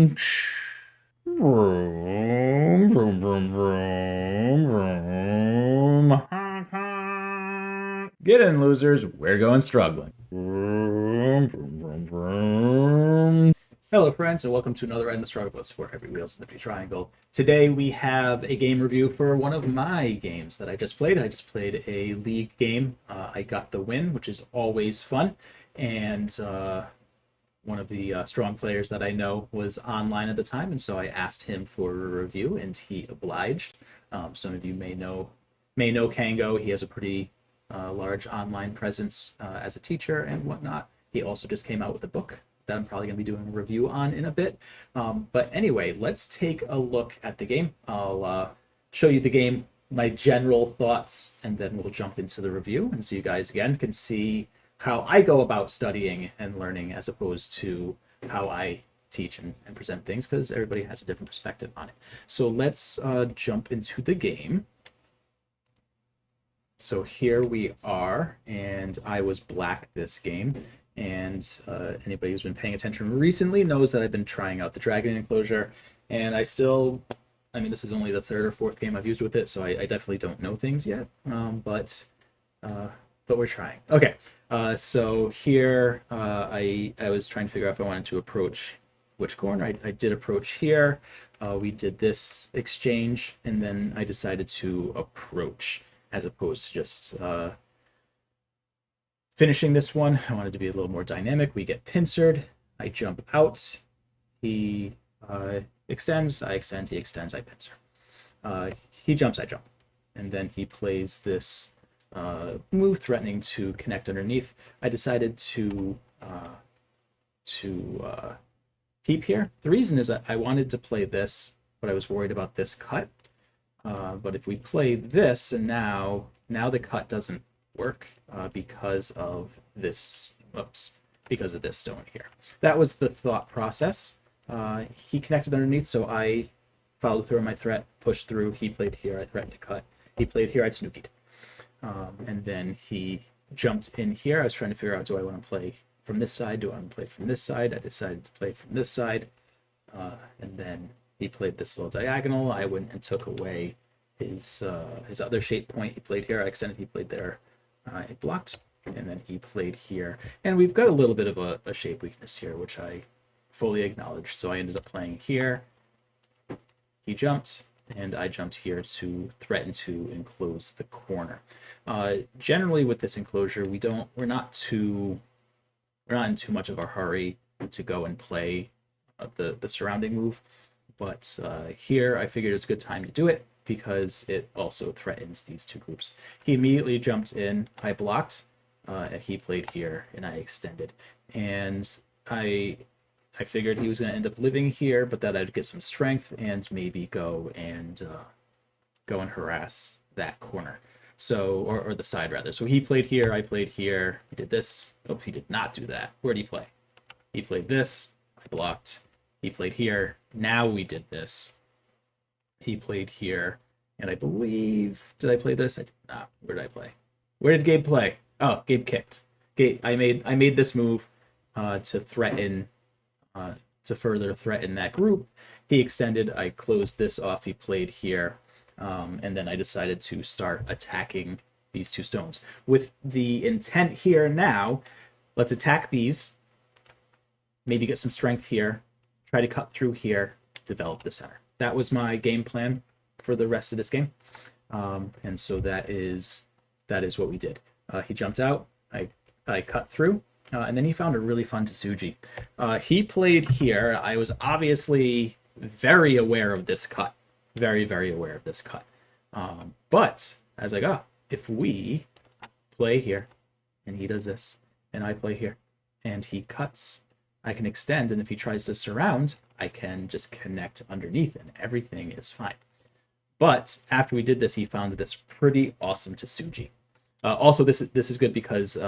Vroom, vroom, vroom, vroom, vroom. Honk, honk. Get in, losers. We're going struggling. Vroom, vroom, vroom, vroom. Hello, friends, and welcome to another Endless Struggle Bus where every wheel's an empty triangle. Today we have a game review for one of my games that I just played. I just played a league game. I got the win, which is always fun, and one of the strong players that I know was online at the time, and so I asked him for a review, and he obliged. Some of you may know Kango. He has a pretty large online presence as a teacher and whatnot. He also just came out with a book that I'm probably going to be doing a review on in a bit. But anyway, let's take a look at the game. I'll show you the game, my general thoughts, and then we'll jump into the review, and so you guys again can see how I go about studying and learning as opposed to how I teach and present things, because everybody has a different perspective on it. So let's jump into the game. So here we are, and I was black this game. And anybody who's been paying attention recently knows that I've been trying out the Dragon Enclosure, and I mean, this is only the third or fourth game I've used with it, so I definitely don't know things yet, but we're trying. Okay, so here I was trying to figure out if I wanted to approach which corner. I did approach here. We did this exchange, and then I decided to approach as opposed to just finishing this one. I wanted to be a little more dynamic. We get pincered. I jump out. He extends. I extend. He extends. I pincer. He jumps. I jump. And then he plays this move threatening to connect underneath. I decided to keep here. The reason is that I wanted to play this, but I was worried about this cut. But if we play this, and now the cut doesn't work because of this. Because of this stone here. That was the thought process. He connected underneath, so I followed through on my threat, pushed through. He played here. I threatened to cut. He played here. I snookied. And then he jumped in here. I was trying to figure out, do I want to play from this side? Do I want to play from this side? I decided to play from this side. And then he played this little diagonal. I went and took away his other shape point. He played here. I extended. He played there. I blocked. And then he played here. And we've got a little bit of a shape weakness here, which I fully acknowledged. So I ended up playing here. He jumped. And I jumped here to threaten to enclose the corner. Generally, with this enclosure, we're not in too much of a hurry to go and play the surrounding move, but here I figured it's a good time to do it because it also threatens these two groups. He immediately jumped in. I blocked. He played here, and I extended, and I figured he was going to end up living here, but that I'd get some strength and maybe go and harass that corner. So, or the side rather. So he played here, I played here. He did this. Oh, he did not do that. Where did he play? He played this. I blocked. He played here. Now we did this. He played here, and I believe, did I play this? I did not. Where did I play? Where did Gabe play? Oh, Gabe kicked. I made this move to threaten. To further threaten that group. He extended. I closed this off. He played here. And then I decided to start attacking these two stones. With the intent here now, let's attack these. Maybe get some strength here. Try to cut through here. Develop the center. That was my game plan for the rest of this game. And so that is what we did. He jumped out. I cut through. And then he found a really fun Tsuji. He played here. I was obviously very aware of this cut. Very, very aware of this cut. But I was like, if we play here, and he does this, and I play here, and he cuts, I can extend, and if he tries to surround, I can just connect underneath, and everything is fine. But after we did this, he found this pretty awesome Tsuji. Also, this is good because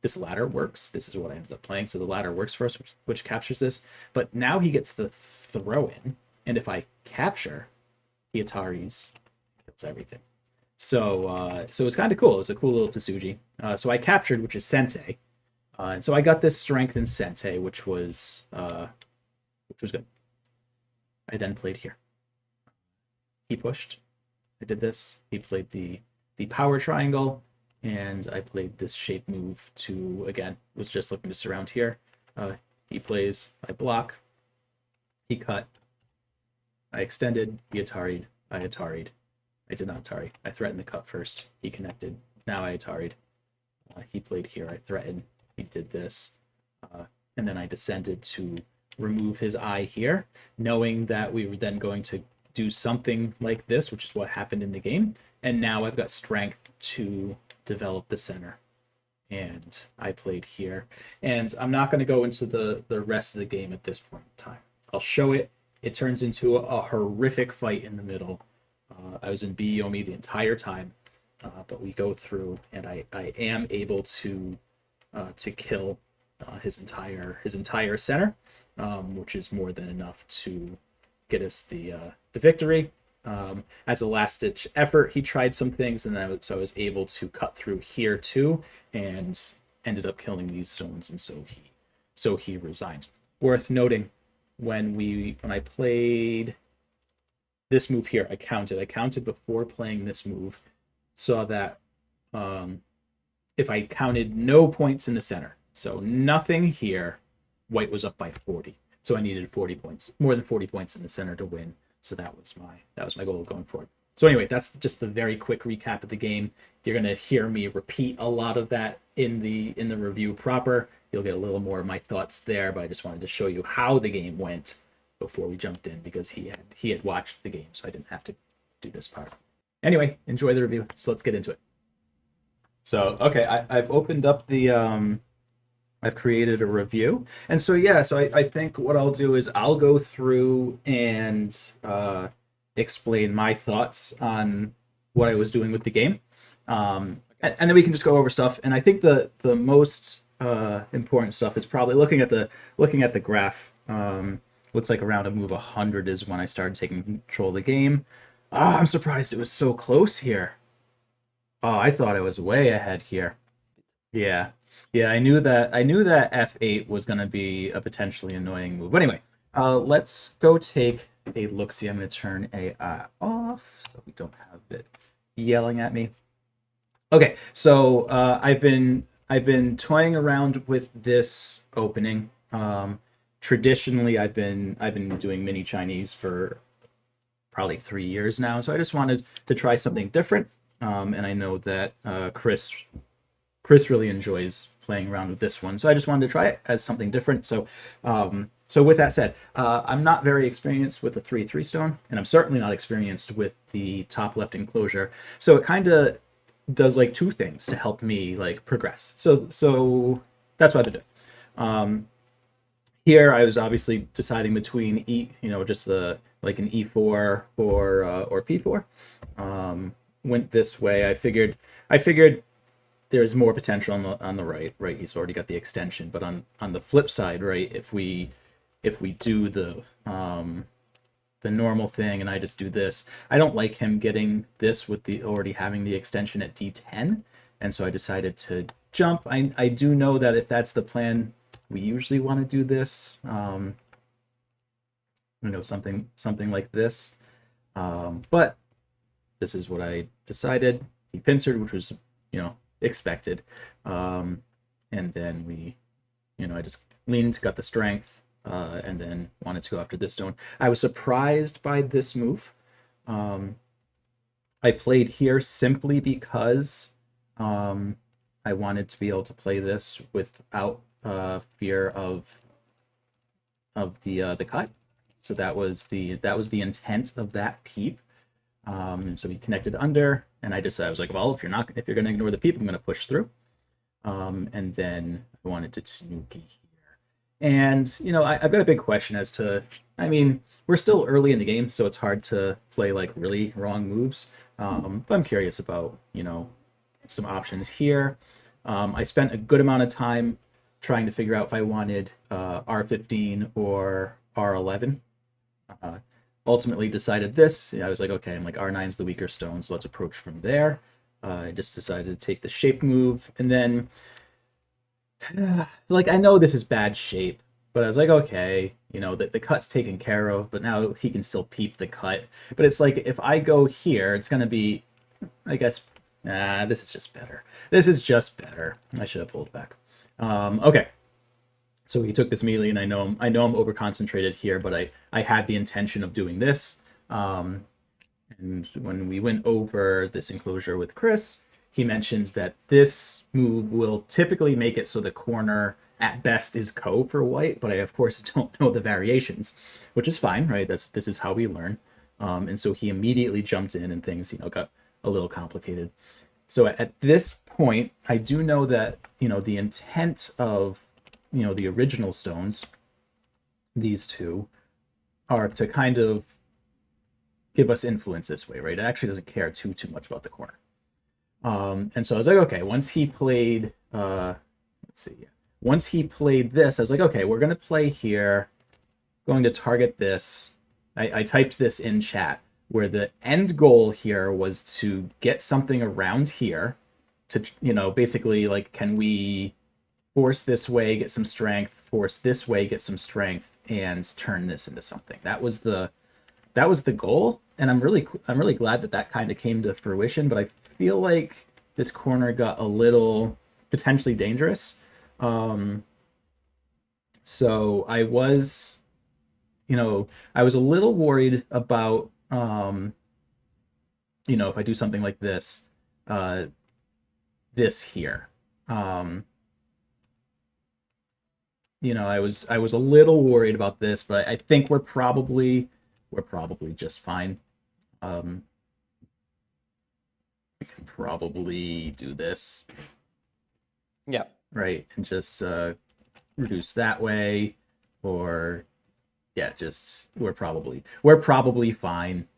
this ladder works. This is what I ended up playing. So the ladder works for us, which captures this. But now he gets the throw in. And if I capture, he Ataris kills everything. So it's kind of cool. It's a cool little Tsuji. So I captured, which is Sensei. And so I got this strength in Sensei, which was good. I then played here. He pushed. I did this. He played the power triangle, and I played this shape move to, again, was just looking to surround here. He plays, I block, he cut, I extended, he Atari'd, I Atari'd. I did not Atari. I threatened the cut first. He connected. Now I Atari'd. He played here. I threatened. He did this. And then I descended to remove his eye here, knowing that we were then going to do something like this, which is what happened in the game. And now I've got strength to develop the center. And I played here. And I'm not going to go into the rest of the game at this point in time. I'll show it. It turns into a horrific fight in the middle. I was in B Yomi the entire time, but we go through, and I am able to kill his entire center, which is more than enough to get us the victory. As a last-ditch effort, he tried some things, and so I was able to cut through here too, and ended up killing these stones, and so he resigned. Worth noting, when I played this move here, I counted before playing this move, saw that if I counted no points in the center, so nothing here, white was up by 40. So I needed 40 points, more than 40 points in the center to win. So that was my goal going forward. So anyway, that's just the very quick recap of the game. You're gonna hear me repeat a lot of that in the review proper. You'll get a little more of my thoughts there, but I just wanted to show you how the game went before we jumped in, because he had watched the game, so I didn't have to do this part. Anyway, enjoy the review. So let's get into it. So okay, I've opened up the I've created a review, and so yeah, so I think what I'll do is I'll go through and explain my thoughts on what I was doing with the game, and then we can just go over stuff. And I think the most important stuff is probably looking at the graph. Looks like around a move 100 is when I started taking control of the game. I'm surprised it was so close here. I thought I was way ahead here. Yeah. Yeah, I knew that F8 was going to be a potentially annoying move. But anyway, let's go take a look-see. I'm going to turn AI off so we don't have it yelling at me. Okay, so I've been toying around with this opening. Traditionally, I've been doing mini Chinese for probably 3 years now, so I just wanted to try something different. And I know that Chris really enjoys playing around with this one, so I just wanted to try it as something different. So with that said, I'm not very experienced with the 3/3 stone, and I'm certainly not experienced with the top left enclosure. So it kind of does like two things to help me like progress. So that's what I've been doing. Here I was obviously deciding between just like an E4 or P4. Went this way. I figured there's more potential on the right. He's already got the extension, but on the flip side, right, if we do the normal thing and I just do this, I don't like him getting this with the already having the extension at D10, and so I decided to jump. I do know that if that's the plan, we usually want to do this. Something like this, but this is what I decided. He pincered, which was expected, and then I just leaned, got the strength, and then wanted to go after this stone. I was surprised by this move. I played here simply because I wanted to be able to play this without fear of the cut. So that was the intent of that peep. And so he connected under, and I was like, well, if you're going to ignore the peep, I'm going to push through. And then I wanted to Tanuki here. And, I've got a big question as to, we're still early in the game, so it's hard to play like really wrong moves. But I'm curious about, some options here. I spent a good amount of time trying to figure out if I wanted R15 or R11. Ultimately decided this. I was like, okay, I'm like R9 is the weaker stone, so let's approach from there. I just decided to take the shape move, and then like I know this is bad shape, But I was like, okay, you know, the cut's taken care of, but now he can still peep the cut. But it's like, if I go here, it's going to be, I guess, this is just better. This is just better. I should have pulled back. Okay. So he took this immediately, and I know I'm over concentrated here, but I had the intention of doing this. And when we went over this enclosure with Chris, he mentions that this move will typically make it so the corner at best is ko for white, but I of course don't know the variations, which is fine, right? This is how we learn. And so he immediately jumped in, and things, you know, got a little complicated. So at this point, I do know that, you know, the intent of, you know, the original stones, these two, are to kind of give us influence this way, right? It actually doesn't care too much about the corner. And so I was like, okay, once he played, let's see, once he played this, I was like, okay, we're gonna play here, going to target this. I typed this in chat, where the end goal here was to get something around here to, you know, basically like, can we force this way, get some strength, force this way, get some strength, and turn this into something. That was the goal, and I'm really glad that that kind of came to fruition. But I feel like this corner got a little potentially dangerous. So I was, you know, I was a little worried about, you know, if I do something like this, this here. You know, I was a little worried about this, but I think we're probably just fine. We can probably do this. Yeah. Right, and just reduce that way, or yeah, just we're probably fine.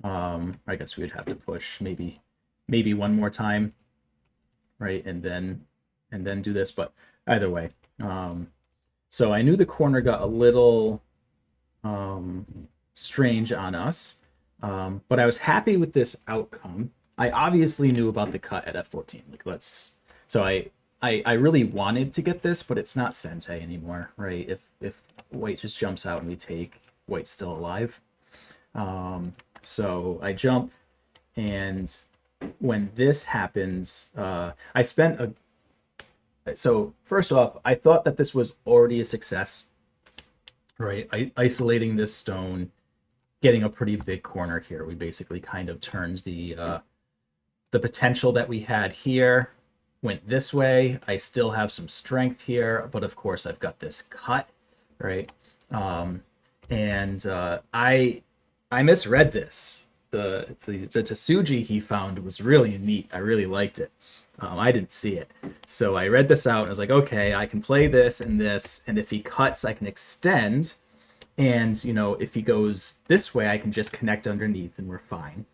I guess we'd have to push maybe one more time, right, and then do this. But either way, so I knew the corner got a little strange on us, but I was happy with this outcome. I obviously knew about the cut at f14. Like, so I really wanted to get this, but it's not sensei anymore, right? If white just jumps out and we take, white's still alive. So I jump, and when this happens, I spent a. So first off, I thought that this was already a success, right? Isolating this stone, getting a pretty big corner here. We basically kind of turns the potential that we had here went this way. I still have some strength here, but of course I've got this cut, right? And I misread this. The Tsuji he found was really neat. I really liked it. I didn't see it, so I read this out and I was like, okay, I can play this, and if he cuts, I can extend, and you know, if he goes this way, I can just connect underneath, and we're fine.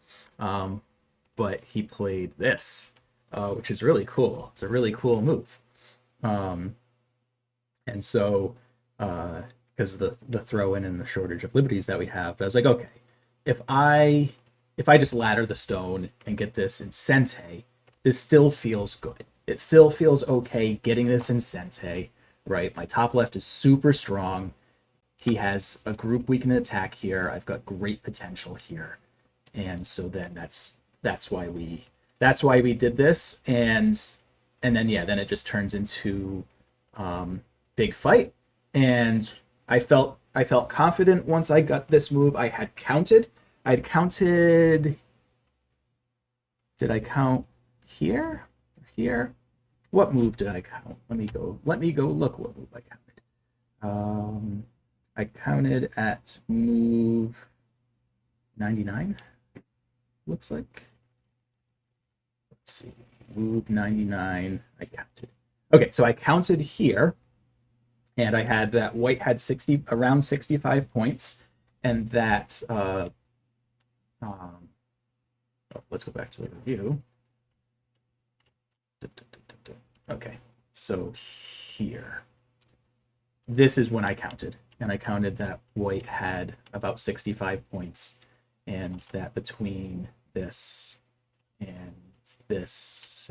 But he played this, which is really cool. It's a really cool move. And so, because of the throw in and the shortage of liberties that we have, I was like, okay, if I just ladder the stone and get this in Sente, this still feels good. It still feels okay getting this in Sente, right? My top left is super strong. He has a group we can attack here. I've got great potential here, and so then that's why we did this, and then yeah, then it just turns into big fight, and I felt confident once I got this move. I'd counted. Did I count here? Here? What move did I count? Let me go look what move I counted. I counted at move 99. Looks like. Let's see. Move 99. I counted. Okay, so I counted here, and I had that white had around 65 points, and that let's go back to the review. Okay, so here, this is when I counted, and I counted that white had about 65 points, and that between this and this,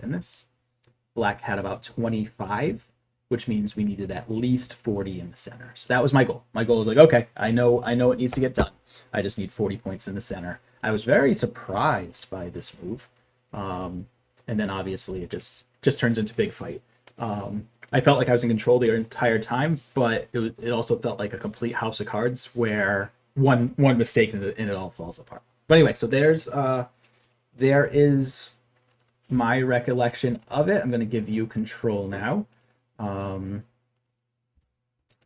black had about 25, which means we needed at least 40 in the center. So that was my goal. My goal was like, okay, I know it needs to get done. I just need 40 points in the center. I was very surprised by this move. And then obviously it just turns into big fight. I felt like I was in control the entire time, but it also felt like a complete house of cards where one mistake and it all falls apart. But anyway, so there is my recollection of it. I'm going to give you control now.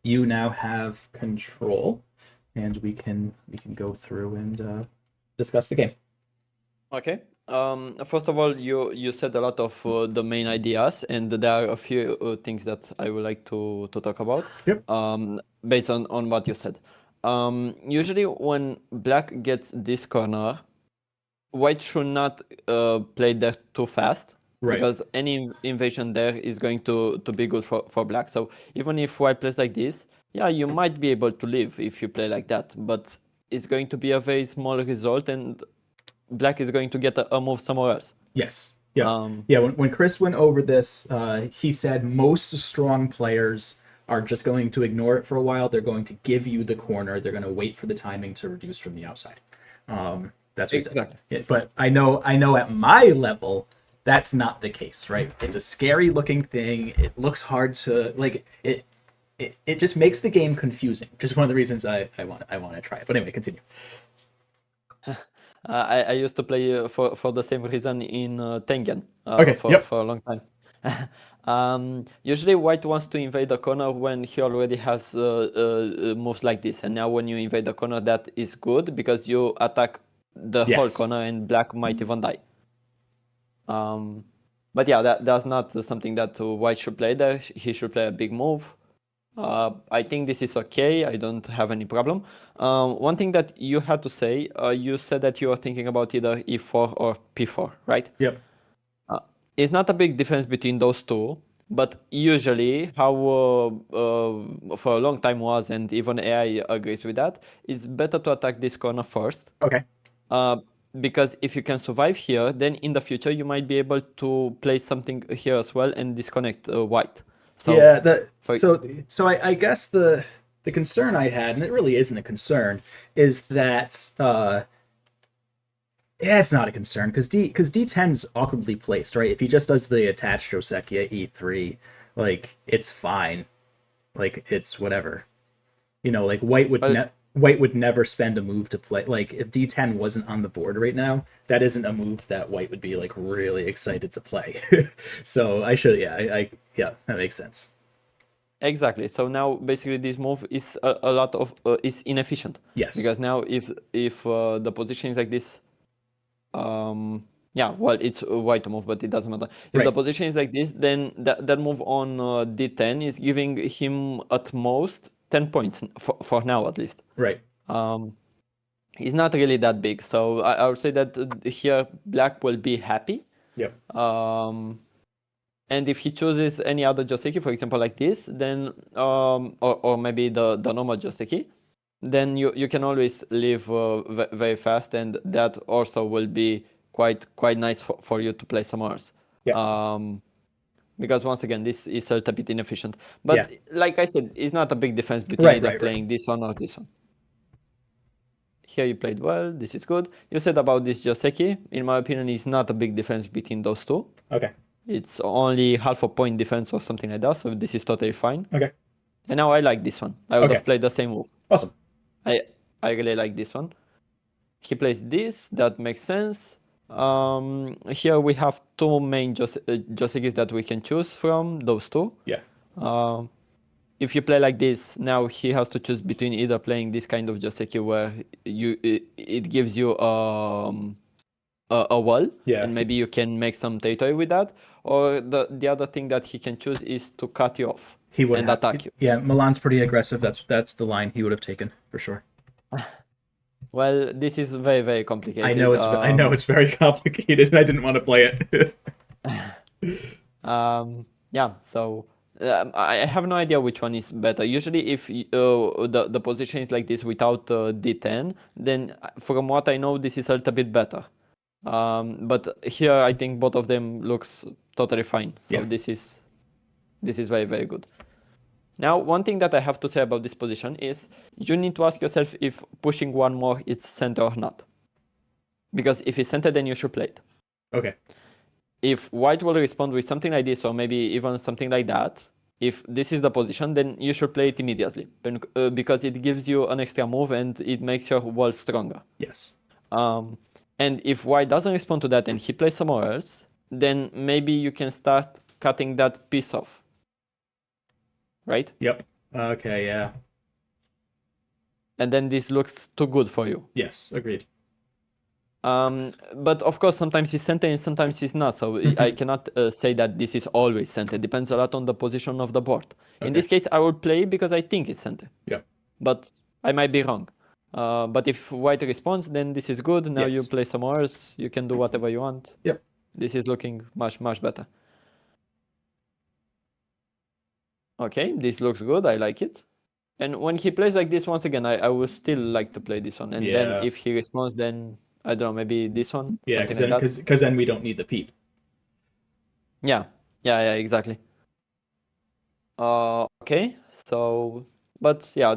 You now have control, and we can go through and discuss the game. Okay. First of all, you said a lot of the main ideas, and there are a few things that I would like to talk about. Yep. Based on what you said. Usually, when black gets this corner, white should not play there too fast. Right. Because any invasion there is going to be good for black. So even if white plays like this, yeah, you might be able to live if you play like that, but it's going to be a very small result, and black is going to get a move somewhere else. Yes. Yeah. Yeah. When Chris went over this, he said most strong players are just going to ignore it for a while. They're going to give you the corner. They're going to wait for the timing to reduce from the outside. That's what he said. Yeah, but I know at my level, that's not the case, right? It's a scary looking thing. It looks hard to like it just makes the game confusing, which is one of the reasons I want to try it. But anyway, continue. I used to play for the same reason in Tengen for a long time. Usually white wants to invade the corner when he already has moves like this, and now when you invade the corner, that is good because you attack the whole corner and black might even die. But yeah, that's not something that white should play there. He should play a big move. I think this is okay. I don't have any problem. One thing that you had to say, you said that you are thinking about either e4 or p4, right? Yep. It's not a big difference between those two, but usually how for a long time was, and even AI agrees with that, it's better to attack this corner first. Okay. Because if you can survive here, then in the future you might be able to play something here as well and disconnect white. So yeah, so I guess the concern I had, and it really isn't a concern, is that yeah, it's not a concern because D10 is awkwardly placed, right? If he just does the attached Joseki at E3, like it's fine, like it's whatever, like white would never spend a move to play. Like if D10 wasn't on the board right now, that isn't a move that white would be like really excited to play. So I should, yeah, that makes sense. Exactly. So now basically this move is a lot of is inefficient. Yes. Because now if the position is like this, yeah, well, it's a white to move, but it doesn't matter. If the position is like this, then that move on D10 is giving him at most 10 points for now, at least. Right. It's not really that big, so I would say that here black will be happy. Yep. And if he chooses any other Joseki, for example, like this, then or maybe the normal Joseki, then you can always leave very fast, and that also will be quite nice for you to play some hours. Yeah. Because once again, this is a little bit inefficient. But like I said, it's not a big difference between either playing this one or this one. Here you played well, this is good. You said about this Joseki, in my opinion, it's not a big difference between those two. Okay. It's only half a point difference or something like that, so this is totally fine. Okay. And now I like this one. I would have played the same move. Awesome. I really like this one. He plays this, that makes sense. Here we have two main Josekis that we can choose from, those two. Yeah. If you play like this, now he has to choose between either playing this kind of Joseki where it gives you a wall, and maybe you can make some territory with that, or the other thing that he can choose is to cut you off and attack you. Yeah, Milan's pretty aggressive. That's the line he would have taken for sure. Well, this is very, very complicated. I know it's very complicated, and I didn't want to play it. Yeah, so I have no idea which one is better. Usually, if the position is like this without D10, then from what I know, this is a little bit better. But here, I think both of them looks totally fine. So this is very, very good. Now, one thing that I have to say about this position is you need to ask yourself if pushing one more is center or not. Because if it's center, then you should play it. Okay. If white will respond with something like this, or maybe even something like that, if this is the position, then you should play it immediately, because it gives you an extra move and it makes your wall stronger. Yes. And if white doesn't respond to that and he plays somewhere else, then maybe you can start cutting that piece off. Right? Yep. Okay, yeah. And then this looks too good for you. Yes, agreed. But of course, sometimes it's center and sometimes it's not. So I cannot say that this is always center. It depends a lot on the position of the board. In this case, I will play because I think it's center. Yeah. But I might be wrong. But if white responds, then this is good. Now you play somewhere else. You can do whatever you want. Yep. This is looking much, much better. Okay, this looks good. I like it. And when he plays like this, once again, I will still like to play this one. And then if he responds, then I don't know, maybe this one. Yeah, because then we don't need the peep. Yeah, exactly. Okay, so, but yeah,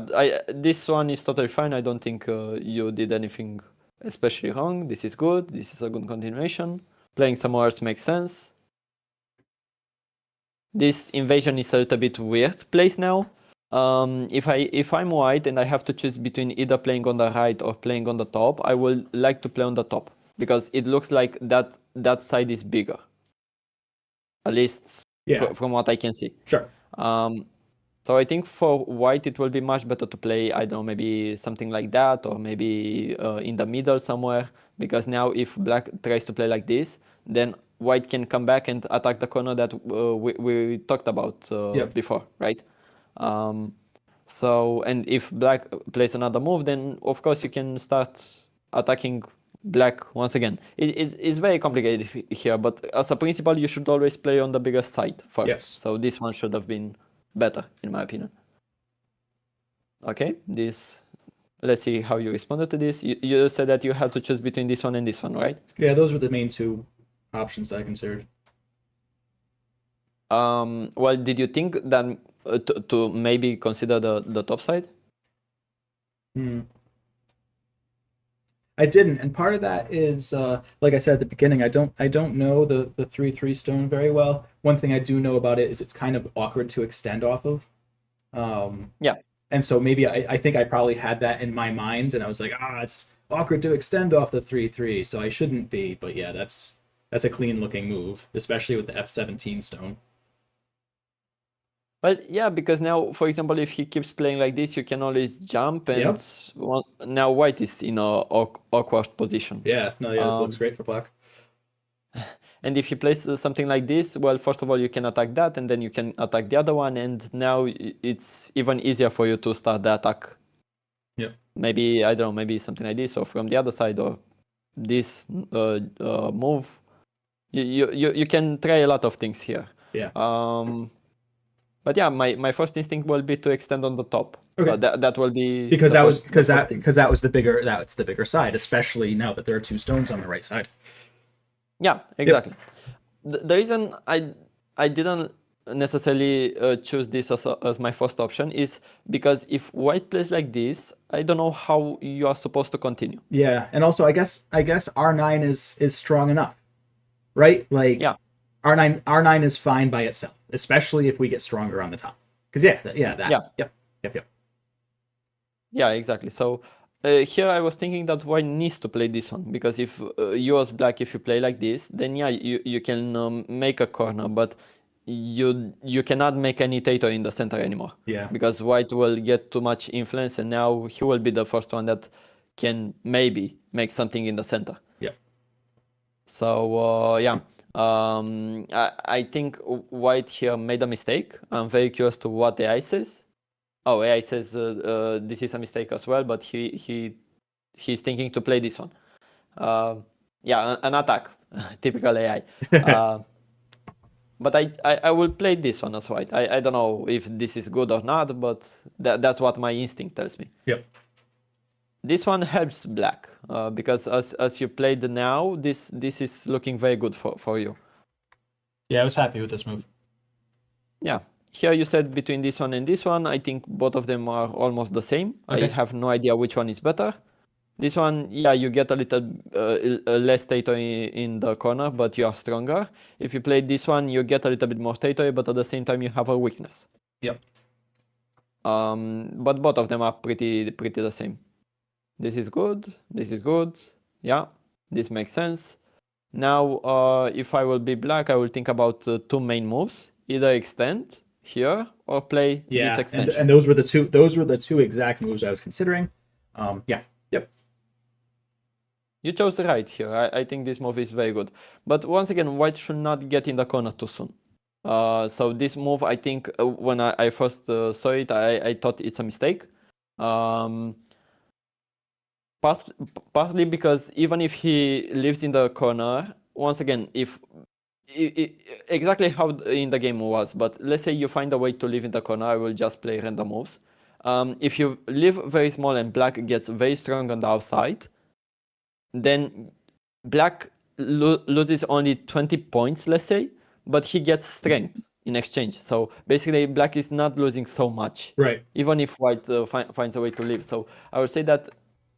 this one is totally fine. I don't think you did anything especially wrong. This is good. This is a good continuation. Playing somewhere else makes sense. This invasion is a little bit weird place now. If I'm white and I have to choose between either playing on the right or playing on the top, I will like to play on the top because it looks like that side is bigger. At least from what I can see. Sure. So I think for white it will be much better to play, I don't know, maybe something like that, or maybe in the middle somewhere, because now if black tries to play like this, then white can come back and attack the corner that we talked about before, right? So, and if black plays another move, then of course you can start attacking black once again. It's very complicated here, but as a principle, you should always play on the bigger side first. Yes. So this one should have been better, in my opinion. Okay, let's see how you responded to this. You said that you had to choose between this one and this one, right? Yeah, those were the main two options I considered. Well, did you think that to maybe consider the top side? I didn't, and part of that is, like I said at the beginning, I don't know the 3/3 stone very well. One thing I do know about it is it's kind of awkward to extend off of. Yeah. And so maybe I think I probably had that in my mind, and I was like, it's awkward to extend off the 3/3, so I shouldn't be. But yeah, that's a clean looking move, especially with the F17 stone. But yeah, because now, for example, if he keeps playing like this, you can always jump, and now white is in a awkward position. Yeah, no, yeah, this looks great for black. And if he plays something like this, well, first of all, you can attack that, and then you can attack the other one, and now it's even easier for you to start the attack. Yep. Maybe, I don't know, maybe something like this, or from the other side, or this move. You can try a lot of things here. Yeah. But yeah, my first instinct will be to extend on the top. Okay. That will be because that was the bigger side, especially now that there are two stones on the right side. Yeah, exactly. Yep. The reason I didn't necessarily choose this as my first option is because if white plays like this, I don't know how you are supposed to continue. Yeah, and also I guess R9 is strong enough, right? Like R9 is fine by itself, especially if we get stronger on the top. Because yep. Yeah, exactly. So here I was thinking that white needs to play this one, because if you as black, if you play like this, then yeah, you can make a corner, but you cannot make any Tato in the center anymore. Yeah. Because white will get too much influence, and now he will be the first one that can maybe make something in the center. Yeah. So I think white here made a mistake. I'm very curious to what AI says. Oh, AI says this is a mistake as well, but he's thinking to play this one. An attack, typical AI. But I will play this one as white. I don't know if this is good or not, but that's what my instinct tells me. Yep. This one helps black because as you played now, this is looking very good for you. Yeah, I was happy with this move. Yeah, here you said between this one and this one. I think both of them are almost the same. Okay. I have no idea which one is better. This one, yeah, you get a little less territory in the corner, but you are stronger. If you play this one, you get a little bit more territory, but at the same time you have a weakness. Yep. But both of them are pretty the same. This is good. This is good. Yeah, this makes sense. Now, if I will be black, I will think about two main moves: either extend here or play this extension. And those were the two exact moves I was considering. Yeah. Yep. You chose right here. I think this move is very good. But once again, white should not get in the corner too soon. So this move, I think, when I first saw it, I thought it's a mistake. Partly because even if he lives in the corner, once again, if exactly how in the game was, but let's say you find a way to live in the corner, I will just play random moves. If you live very small and black gets very strong on the outside, then black loses only 20 points, let's say, but he gets strength in exchange. So basically, black is not losing so much, Right. even if white finds a way to live. So I would say that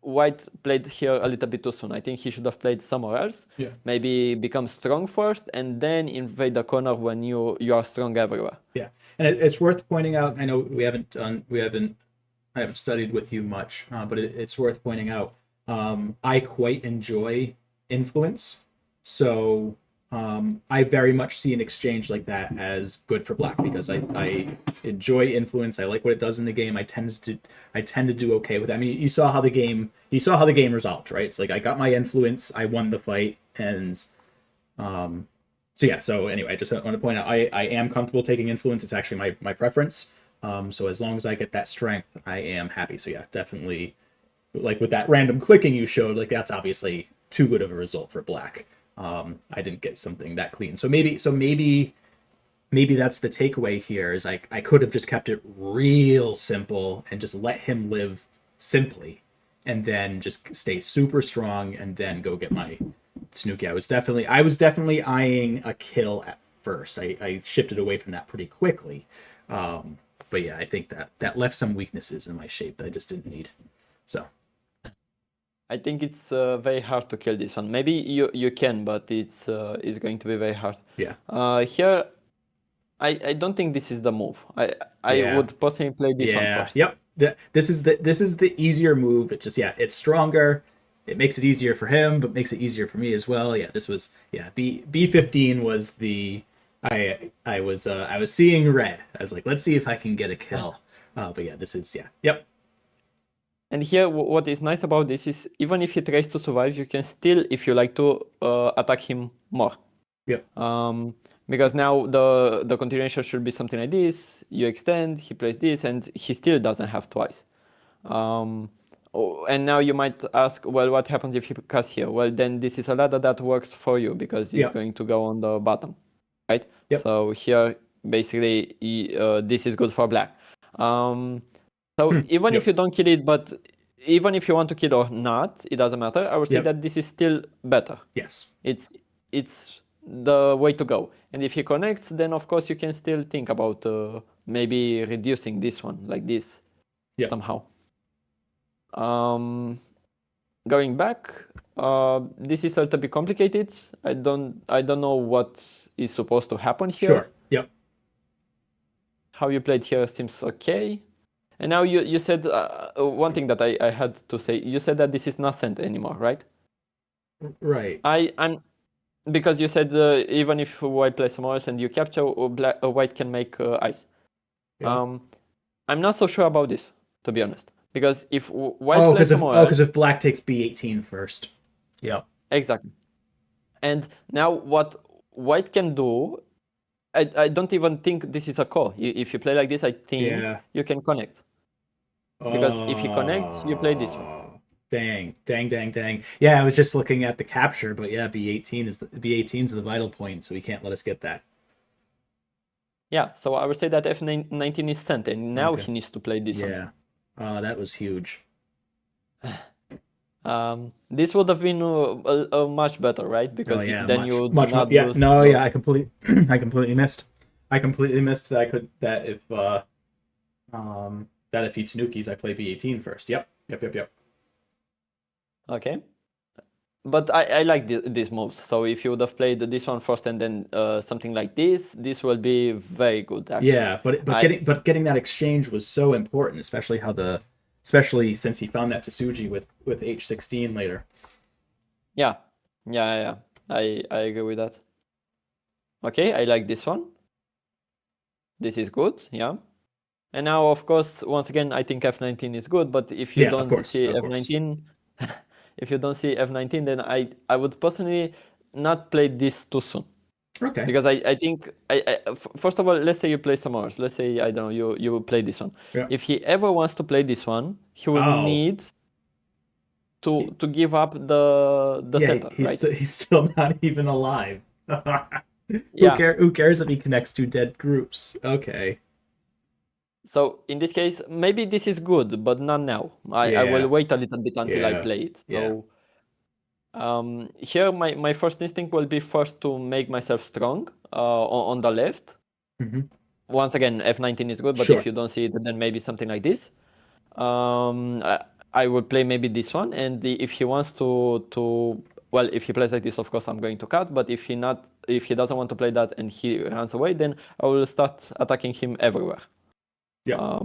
white played here a little bit too soon. I think he should have played somewhere else. Yeah. Maybe become strong first and then invade the corner when you are strong everywhere. Yeah, and it's worth pointing out. I know I haven't studied with you much, but it's worth pointing out. I quite enjoy influence, so I very much see an exchange like that as good for black because I enjoy influence. I like what it does in the game. I tend to do okay with it. I mean, you saw how the game resolved, right? It's like I got my influence, I won the fight, and so yeah. So anyway, I just want to point out I am comfortable taking influence. It's actually my preference. So as long as I get that strength, I am happy. So yeah, definitely. Like with that random clicking you showed, like that's obviously too good of a result for black. I didn't get something that clean. So maybe that's the takeaway here is I could have just kept it real simple and just let him live simply and then just stay super strong and then go get my Tanuki. I was definitely eyeing a kill at first. I shifted away from that pretty quickly. But yeah, I think that left some weaknesses in my shape that I just didn't need. So I think it's very hard to kill this one. Maybe you can, but it's going to be very hard. yeah. Here, I don't think this is the move. I would personally play this one first. Yep. This is the easier move. It's stronger. It makes it easier for him, but makes it easier for me as well. Yeah, this was B15 was the I was seeing red. I was like, let's see if I can get a kill. But yeah, this is yep. And here, what is nice about this is even if he tries to survive, you can still, if you like to, attack him more. Yep. Because now the continuation should be something like this. You extend, he plays this, and he still doesn't have twice. And now you might ask, well, what happens if he casts here? Well, then this is a ladder that works for you because it's going to go on the bottom, right? Yep. So here, basically, this is good for black. So even if you don't kill it, but even if you want to kill or not, it doesn't matter. I would say that this is still better. Yes. It's the way to go. And if he connects, then of course you can still think about maybe reducing this one like this somehow. Going back, this is a little bit complicated. I don't know what is supposed to happen here. Sure. Yep. How you played here seems okay. And now you said one thing that I had to say. You said that this is not sent anymore, right? Right. I'm because you said even if white plays somewhere else and you capture, white can make ice. Yeah. I'm not so sure about this, to be honest. Because if white plays somewhere else, because if black takes B18 first. Yeah. Exactly. And now what white can do, I don't even think this is a call. If you play like this, I think you can connect. Because if he connects, you play this one. Dang. Yeah, I was just looking at the capture, but yeah, B18 is the vital point, so he can't let us get that. Yeah, so I would say that F19 is sent, and now he needs to play this one. Yeah. That was huge. This would have been much better, right? Because then you much not yeah. lose No, those. yeah, I completely missed. I completely missed that. That if he Tanukis, I play B18 first. Yep. Okay. But I like these moves. So if you would have played this one first and then something like this will be very good actually. Yeah, but getting that exchange was so important, especially since he found that Tsuji with H16 later. Yeah. I agree with that. Okay, I like this one. This is good, yeah. And now, of course, once again, I think F19 is good, but if you don't see F19, if you don't see F19, then I would personally not play this too soon. Okay. Because I think, first of all, let's say you play some hours. Let's say, I don't know, you play this one. Yeah. If he ever wants to play this one, he will need to give up the center, right? He's still not even alive. Yeah. Who cares if he connects two dead groups? Okay. So in this case, maybe this is good, but not now. I will wait a little bit until I play it. So here my first instinct will be first to make myself strong on the left. Mm-hmm. Once again, F19 is good, but if you don't see it, then maybe something like this. I will play maybe this one, and if he wants to well, if he plays like this, of course I'm going to cut. But if he doesn't want to play that and he runs away, then I will start attacking him everywhere. Yeah.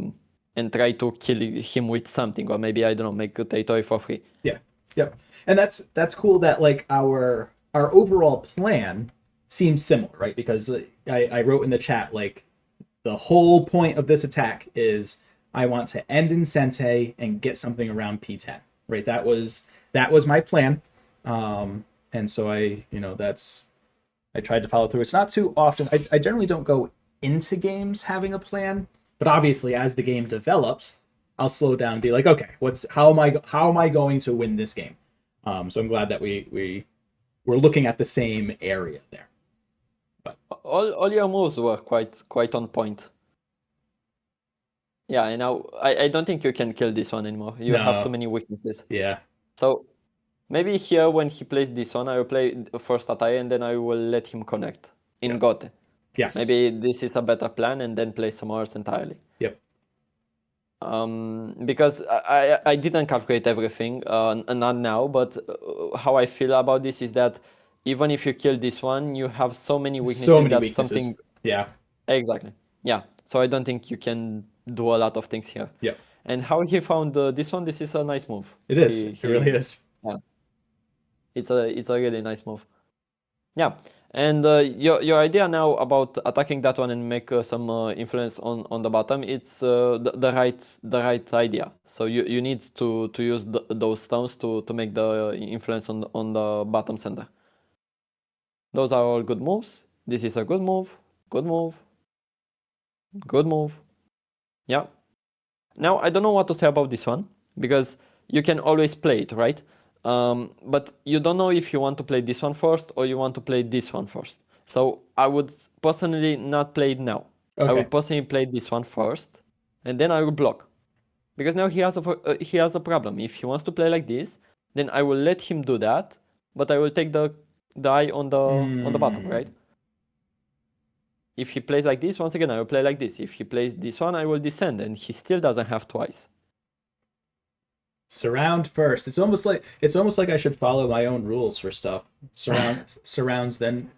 And try to kill him with something, or maybe I don't know, make a territory for free. Yeah. Yep. And that's cool that like our overall plan seems similar, right? Because I wrote in the chat like the whole point of this attack is I want to end in Sente and get something around P10, right? That was my plan. And so I tried to follow through. It's not too often. I generally don't go into games having a plan, but obviously as the game develops, I'll slow down and be like, okay, how am I going to win this game? So I'm glad that we're looking at the same area there. But all your moves were quite on point. Yeah, and now I don't think you can kill this one anymore. You have too many weaknesses. Yeah. So maybe here when he plays this one, I will play first Atai and then I will let him connect in Gote. Yes. Maybe this is a better plan and then play some hours entirely. Yep. Because I didn't calculate everything, not now, but how I feel about this is that even if you kill this one, you have so many weaknesses something. Yeah. Exactly. Yeah. So I don't think you can do a lot of things here. Yeah. And how he found this one, this is a nice move. It is. It really is. Yeah. It's a really nice move. Yeah. And your idea now about attacking that one and make some influence on the bottom, it's the right idea. So you need to use those stones to make the influence on the bottom center. Those are all good moves. This is a good move. Good move. Good move. Yeah. Now I don't know what to say about this one because you can always play it, right? But you don't know if you want to play this one first or you want to play this one first. So I would personally not play it now. Okay. I would personally play this one first, and then I will block. Because now he has a problem. If he wants to play like this, then I will let him do that, but I will take the eye on the bottom, right? If he plays like this, once again, I will play like this. If he plays this one, I will descend, and he still doesn't have twice. Surround first. It's almost like I should follow my own rules for stuff. Surrounds, then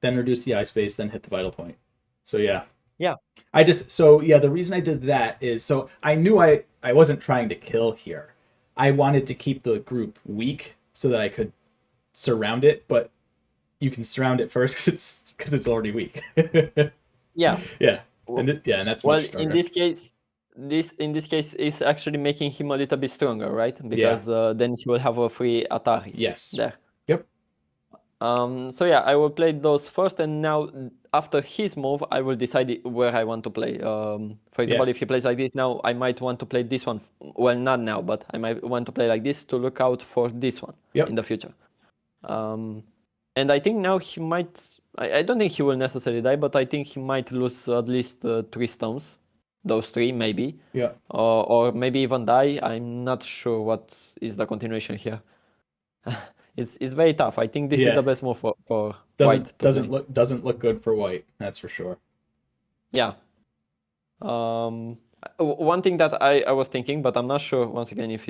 reduce the eye space, then hit the vital point. So yeah. Yeah. The reason I did that is so I knew I wasn't trying to kill here. I wanted to keep the group weak so that I could surround it, but you can surround it first because it's already weak. Yeah. Yeah. And that's well, much stronger. in this case is actually making him a little bit stronger, right? Because then he will have a free Atari. Yes. There. Yep. So yeah, I will play those first, and now after his move, I will decide where I want to play. For example, if he plays like this now, I might want to play this one. Well, not now, but I might want to play like this to look out for this one in the future. And I think now he might. I don't think he will necessarily die, but I think he might lose at least 3 stones. Those 3, maybe. Yeah. Or maybe even die. I'm not sure what is the continuation here. It's very tough. I think this is the best move for white to play. Doesn't look good for white. That's for sure. Yeah. One thing that I was thinking, but I'm not sure once again if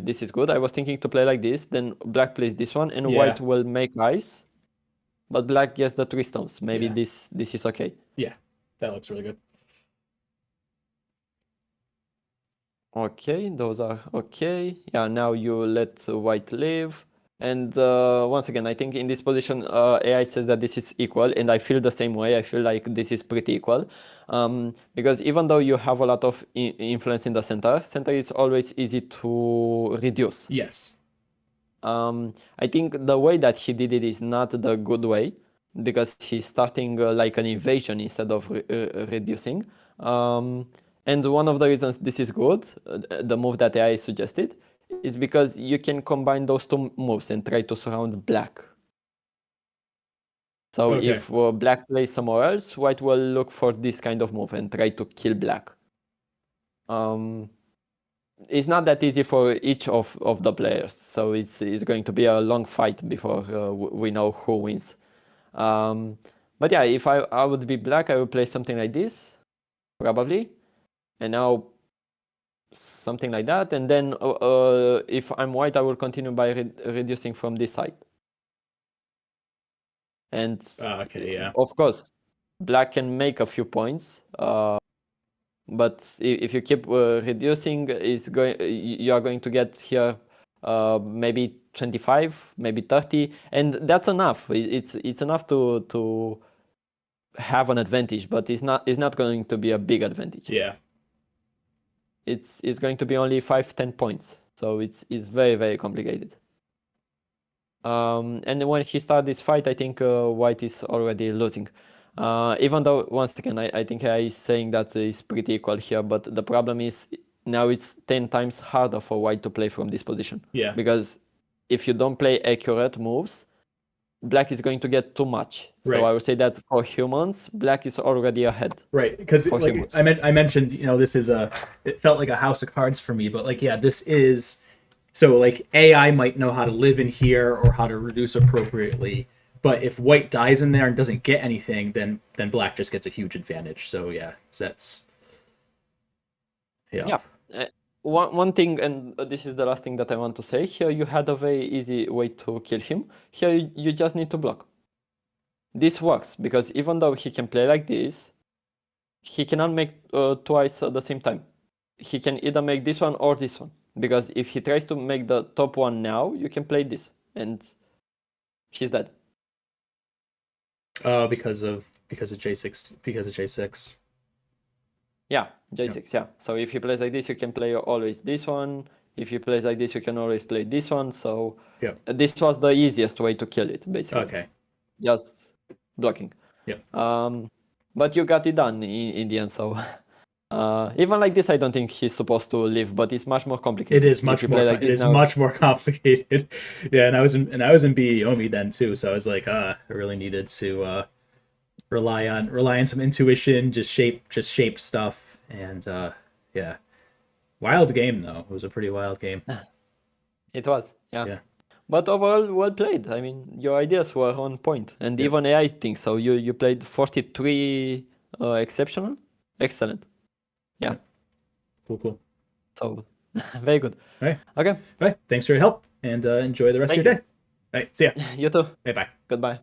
this is good. I was thinking to play like this, then black plays this one, and white will make ice, but black gets the 3 stones. Maybe this is okay. Yeah, that looks really good. Okay, those are okay. Yeah, now you let white live. And once again, I think in this position, AI says that this is equal, and I feel the same way. I feel like this is pretty equal. Because even though you have a lot of influence in the center is always easy to reduce. Yes. I think the way that he did it is not the good way, because he's starting like an invasion instead of reducing. And one of the reasons this is good, the move that AI suggested, is because you can combine those 2 moves and try to surround black. So if black plays somewhere else, white will look for this kind of move and try to kill black. It's not that easy for each of the players, so it's going to be a long fight before we know who wins. But yeah, if I would be black, I would play something like this, probably. And now something like that, and then if I'm white, I will continue by reducing from this side. And of course, black can make a few points, but if you keep reducing, you are going to get here maybe 25, maybe 30, and that's enough. It's enough to have an advantage, but it's not going to be a big advantage. Yeah. It's going to be only 5-10 points, so it's very, very complicated. And when he starts this fight, I think white is already losing. Even though, once again, I think I is saying that it's pretty equal here, but the problem is now it's 10 times harder for white to play from this position. Yeah. Because if you don't play accurate moves, black is going to get too much. Right. So I would say that for humans, black is already ahead. Right, because like, I mentioned, this is it felt like a house of cards for me, but like, yeah, this is, so like AI might know how to live in here or how to reduce appropriately, but if white dies in there and doesn't get anything, then black just gets a huge advantage. So yeah, that's one thing, and this is the last thing that I want to say. Here you had a very easy way to kill him. Here you just need to block. This works because even though he can play like this, he cannot make twice at the same time. He can either make this one or this one, because if he tries to make the top one now, you can play this and he's dead. Because of J6. Yeah, J6. Yeah. So if he plays like this, you can play always this one. If he plays like this, you can always play this one. So this was the easiest way to kill it, basically. Okay. Just blocking. Yeah. But you got it done in the end. So even like this, I don't think he's supposed to live. But it's much more complicated. It is much more. Like it is much more complicated. Yeah, and I was in B Yomi then too. So I was like, I really needed to rely on some intuition, just shape stuff, and yeah. Wild game though. It was a pretty wild game. It was, yeah. But overall, well played. I mean, your ideas were on point, and even AI thinks so. You played 43 exceptional, excellent. Yeah. Cool. So, very good. All right. Okay. All right. Thanks for your help, and enjoy the rest of your day. All right. See ya. You too. Bye. Goodbye.